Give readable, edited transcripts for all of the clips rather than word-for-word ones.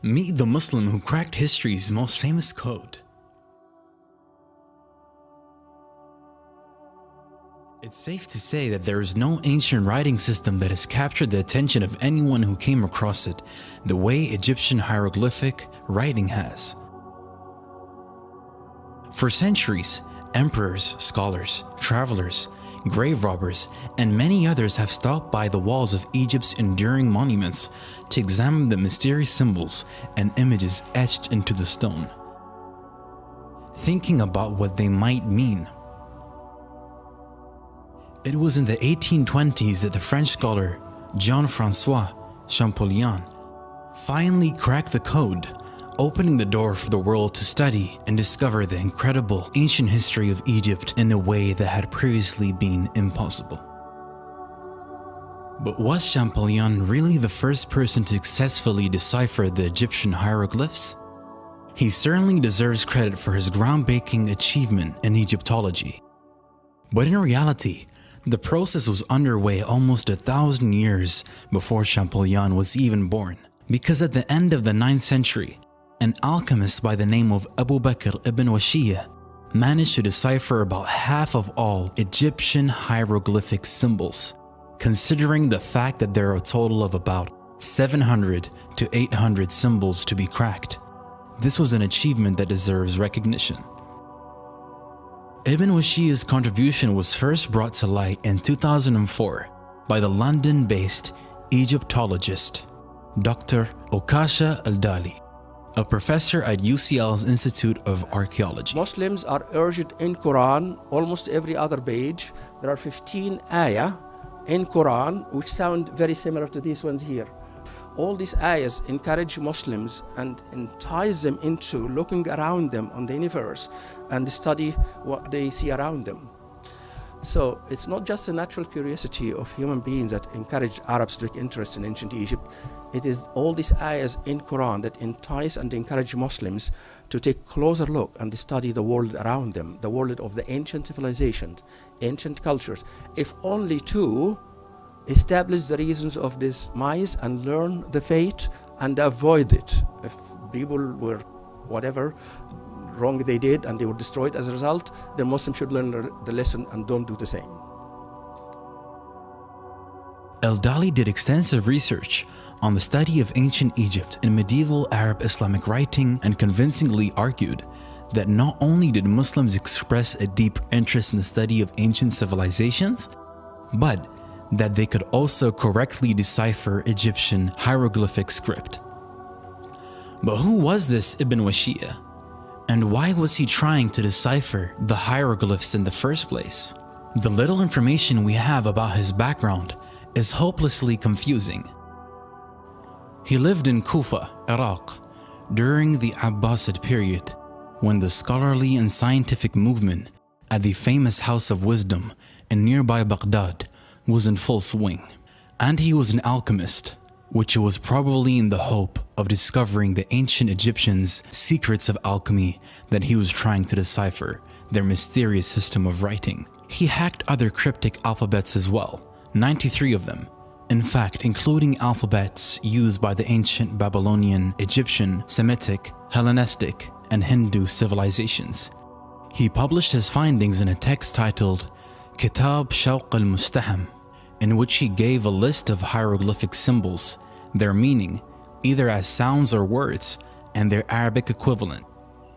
Meet the Muslim who cracked history's most famous code. It's safe to say that there is no ancient writing system that has captured the attention of anyone who came across it the way Egyptian hieroglyphic writing has. For centuries, emperors, scholars, travelers, grave robbers, and many others have stopped by the walls of Egypt's enduring monuments to examine the mysterious symbols and images etched into the stone, thinking about what they might mean. It was in the 1820s that the French scholar Jean-François Champollion finally cracked the code, opening the door for the world to study and discover the incredible ancient history of Egypt in a way that had previously been impossible. But was Champollion really the first person to successfully decipher the Egyptian hieroglyphs? He certainly deserves credit for his groundbreaking achievement in Egyptology. But in reality, the process was underway almost 1,000 years before Champollion was even born, because at the end of the 9th century, an alchemist by the name of Abu Bakr ibn Washiyah managed to decipher about half of all Egyptian hieroglyphic symbols, considering the fact that there are a total of about 700 to 800 symbols to be cracked. This was an achievement that deserves recognition. Ibn Washiyah's contribution was first brought to light in 2004 by the London-based Egyptologist Dr. Okasha Al-Dali, a professor at UCL's Institute of Archaeology. Muslims are urged in Quran, almost every other page, there are 15 ayah in Quran which sound very similar to these ones here. All these ayahs encourage Muslims and entice them into looking around them on the universe and study what they see around them. So it's not just a natural curiosity of human beings that encourage Arabs to take interest in ancient Egypt. It is all these ayahs in Quran that entice and encourage Muslims to take closer look and study the world around them, the world of the ancient civilizations, ancient cultures, if only to establish the reasons of this demise and learn the fate and avoid it. If people were whatever wrong they did and they were destroyed as a result, then Muslims should learn the lesson and don't do the same. Al-Dali did extensive research on the study of ancient Egypt in medieval Arab Islamic writing and convincingly argued that not only did Muslims express a deep interest in the study of ancient civilizations, but that they could also correctly decipher Egyptian hieroglyphic script. But who was this Ibn Washiyah? And why was he trying to decipher the hieroglyphs in the first place? The little information we have about his background is hopelessly confusing. He lived in Kufa, Iraq, during the Abbasid period, when the scholarly and scientific movement at the famous House of Wisdom in nearby Baghdad was in full swing. And he was an alchemist, which was probably in the hope of discovering the ancient Egyptians' secrets of alchemy that he was trying to decipher, their mysterious system of writing. He hacked other cryptic alphabets as well, 93 of them, in fact including alphabets used by the ancient Babylonian, Egyptian, Semitic, Hellenistic, and Hindu civilizations. He published his findings in a text titled Kitab Shawq al-Mustaham, in which he gave a list of hieroglyphic symbols, their meaning, either as sounds or words, and their Arabic equivalent.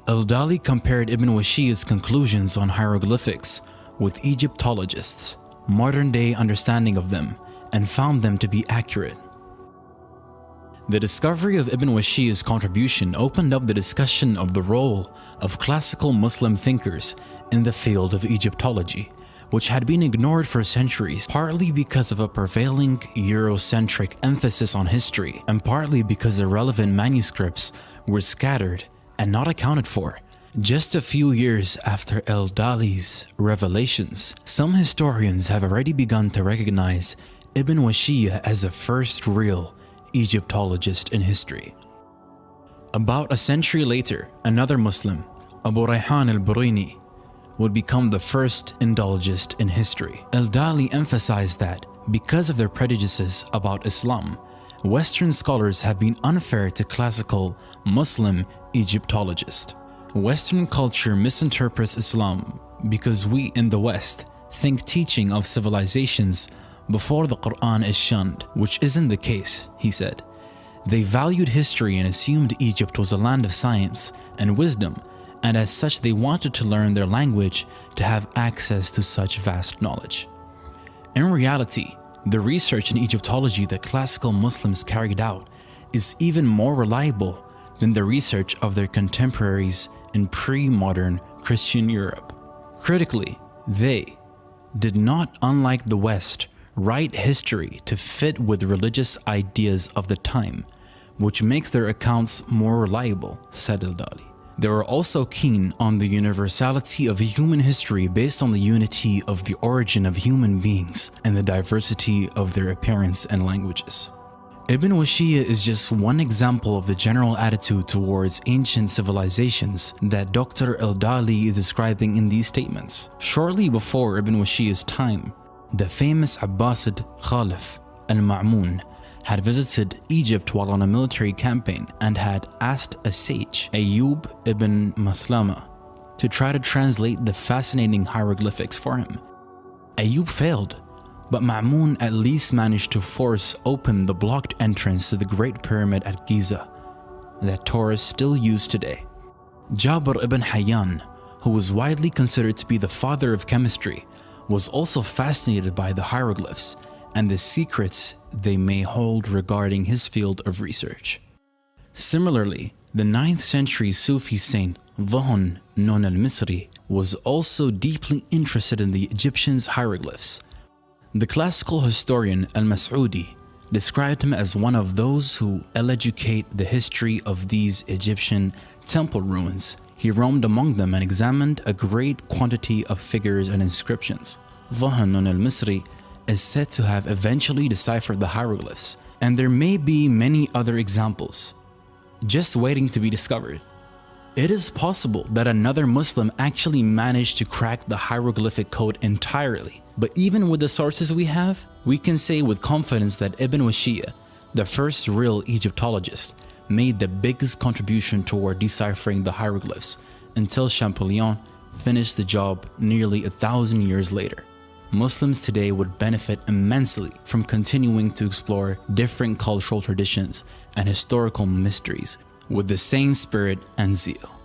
Al-Dali compared Ibn Washiyah's conclusions on hieroglyphics with Egyptologists' modern-day understanding of them and found them to be accurate. The discovery of Ibn Washiyah's contribution opened up the discussion of the role of classical Muslim thinkers in the field of Egyptology, which had been ignored for centuries, partly because of a prevailing Eurocentric emphasis on history, and partly because the relevant manuscripts were scattered and not accounted for. Just a few years after Al-Dali's revelations, some historians have already begun to recognize Ibn Washiyah as the first real Egyptologist in history. About a century later, another Muslim, Abu Rayhan al-Biruni, would become the first Indologist in history. Al-Dali emphasized that because of their prejudices about Islam, Western scholars have been unfair to classical Muslim Egyptologists. Western culture misinterprets Islam because we in the West think teaching of civilizations before the Quran is shunned, which isn't the case, he said. They valued history and assumed Egypt was a land of science and wisdom, and as such they wanted to learn their language to have access to such vast knowledge. In reality, the research in Egyptology that classical Muslims carried out is even more reliable than the research of their contemporaries in pre-modern Christian Europe. Critically, they did not, unlike the West, write history to fit with religious ideas of the time, which makes their accounts more reliable, said Al-Dali. They were also keen on the universality of human history based on the unity of the origin of human beings and the diversity of their appearance and languages. Ibn Washiyya is just one example of the general attitude towards ancient civilizations that Dr. Al-Dali is describing in these statements. Shortly before Ibn Washiyya's time, the famous Abbasid Khalif al-Ma'mun had visited Egypt while on a military campaign and had asked a sage, Ayyub ibn Maslama, to try to translate the fascinating hieroglyphics for him. Ayyub failed, but Ma'mun at least managed to force open the blocked entrance to the Great Pyramid at Giza that tourists still use today. Jabir ibn Hayyan, who was widely considered to be the father of chemistry, was also fascinated by the hieroglyphs and the secrets they may hold regarding his field of research. Similarly, the 9th century Sufi saint Dhahn Nun al-Misri was also deeply interested in the Egyptians' hieroglyphs. The classical historian al-Mas'udi described him as one of those who educate the history of these Egyptian temple ruins. He roamed among them and examined a great quantity of figures and inscriptions. Dhahn Nun al-Misri is said to have eventually deciphered the hieroglyphs, and there may be many other examples just waiting to be discovered. It is possible that another Muslim actually managed to crack the hieroglyphic code entirely, but even with the sources we have, we can say with confidence that Ibn Washiyya, the first real Egyptologist, made the biggest contribution toward deciphering the hieroglyphs until Champollion finished the job nearly 1,000 years later. Muslims today would benefit immensely from continuing to explore different cultural traditions and historical mysteries with the same spirit and zeal.